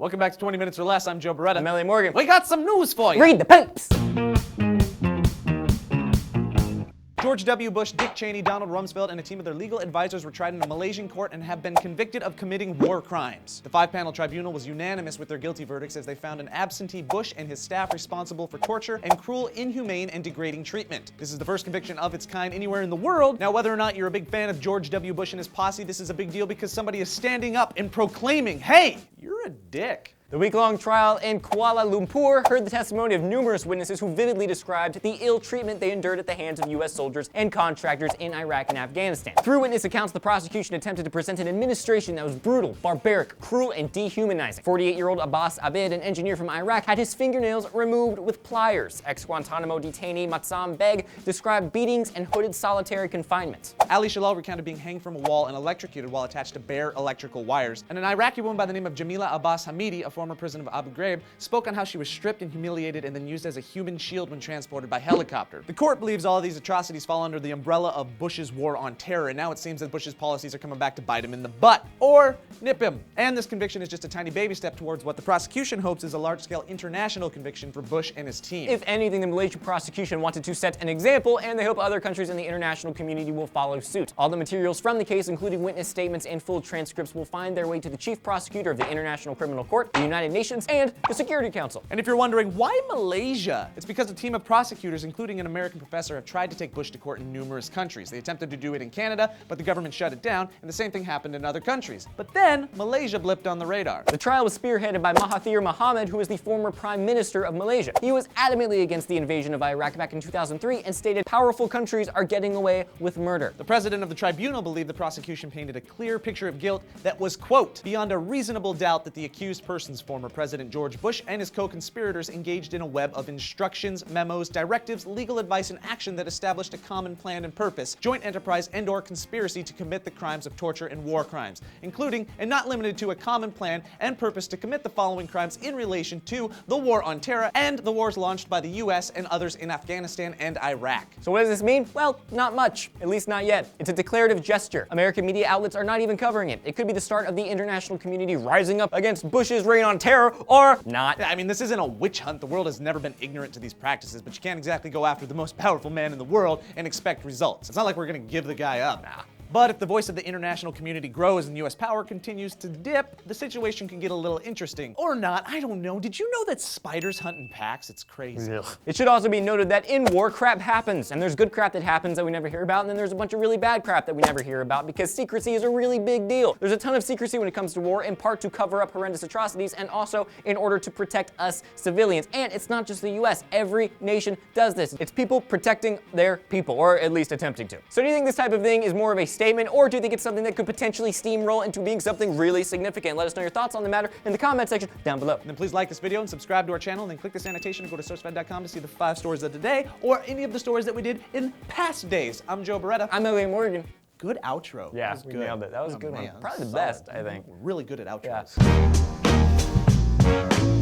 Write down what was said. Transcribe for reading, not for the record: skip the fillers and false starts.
Welcome back to 20 Minutes or Less. I'm Joe Beretta. I'm Elliot Morgan. We got some news for you. Read the papers. George W. Bush, Dick Cheney, Donald Rumsfeld, and a team of their legal advisors were tried in a Malaysian court and have been convicted of committing war crimes. The five-panel tribunal was unanimous with their guilty verdicts as they found an absentee Bush and his staff responsible for torture and cruel, inhumane, and degrading treatment. This is the first conviction of its kind anywhere in the world. Now, whether or not you're a big fan of George W. Bush and his posse, this is a big deal because somebody is standing up and proclaiming, hey, you're a dick. The week-long trial in Kuala Lumpur heard the testimony of numerous witnesses who vividly described the ill treatment they endured at the hands of U.S. soldiers and contractors in Iraq and Afghanistan. Through witness accounts, the prosecution attempted to present an administration that was brutal, barbaric, cruel, and dehumanizing. 48-year-old Abbas Abid, an engineer from Iraq, had his fingernails removed with pliers. Ex-Guantanamo detainee Matsam Beg described beatings and hooded solitary confinement. Ali Shalal recounted being hanged from a wall and electrocuted while attached to bare electrical wires. And an Iraqi woman by the name of Jamila Abbas Hamidi, a former prisoner of Abu Ghraib, spoke on how she was stripped and humiliated and then used as a human shield when transported by helicopter. The court believes all of these atrocities fall under the umbrella of Bush's war on terror, and now it seems that Bush's policies are coming back to bite him in the butt, or nip him. And this conviction is just a tiny baby step towards what the prosecution hopes is a large-scale international conviction for Bush and his team. If anything, the Malaysian prosecution wanted to set an example, and they hope other countries in the international community will follow suit. All the materials from the case, including witness statements and full transcripts, will find their way to the chief prosecutor of the International Criminal Court, the United Nations, and the Security Council. And if you're wondering, why Malaysia? It's because a team of prosecutors, including an American professor, have tried to take Bush to court in numerous countries. They attempted to do it in Canada, but the government shut it down, and the same thing happened in other countries. But then, Malaysia blipped on the radar. The trial was spearheaded by Mahathir Mohamad, who was the former Prime Minister of Malaysia. He was adamantly against the invasion of Iraq back in 2003 and stated powerful countries are getting away with murder. The president of the tribunal believed the prosecution painted a clear picture of guilt that was, quote, beyond a reasonable doubt that the accused person's former President George Bush and his co-conspirators engaged in a web of instructions, memos, directives, legal advice, and action that established a common plan and purpose, joint enterprise and/or conspiracy to commit the crimes of torture and war crimes, including and not limited to a common plan and purpose to commit the following crimes in relation to the war on terror and the wars launched by the U.S. and others in Afghanistan and Iraq. So what does this mean? Well, not much, at least not yet. It's a declarative gesture. American media outlets are not even covering it. It could be the start of the international community rising up against Bush's reign on terror, or not. I mean, this isn't a witch hunt. The world has never been ignorant to these practices, but you can't exactly go after the most powerful man in the world and expect results. It's not like we're gonna give the guy up. Nah. But if the voice of the international community grows and U.S. power continues to dip, the situation can get a little interesting. Or not, I don't know. Did you know that spiders hunt in packs? It's crazy. Ugh. It should also be noted that in war, crap happens. And there's good crap that happens that we never hear about, and then there's a bunch of really bad crap that we never hear about because secrecy is a really big deal. There's a ton of secrecy when it comes to war, in part to cover up horrendous atrocities and also in order to protect us civilians. And it's not just the U.S. Every nation does this. It's people protecting their people, or at least attempting to. So do you think this type of thing is more of a statement, or do you think it's something that could potentially steamroll into being something really significant? Let us know your thoughts on the matter in the comment section down below. And then please like this video and subscribe to our channel, and then click this annotation and go to SourceFed.com to see the 5 stories of the day, or any of the stories that we did in past days. I'm Joe Beretta. I'm Elliot Morgan. Good outro. Yeah, that was we good. nailed it. That was a good one. Probably the best, I think. We're really good at outros. Yeah.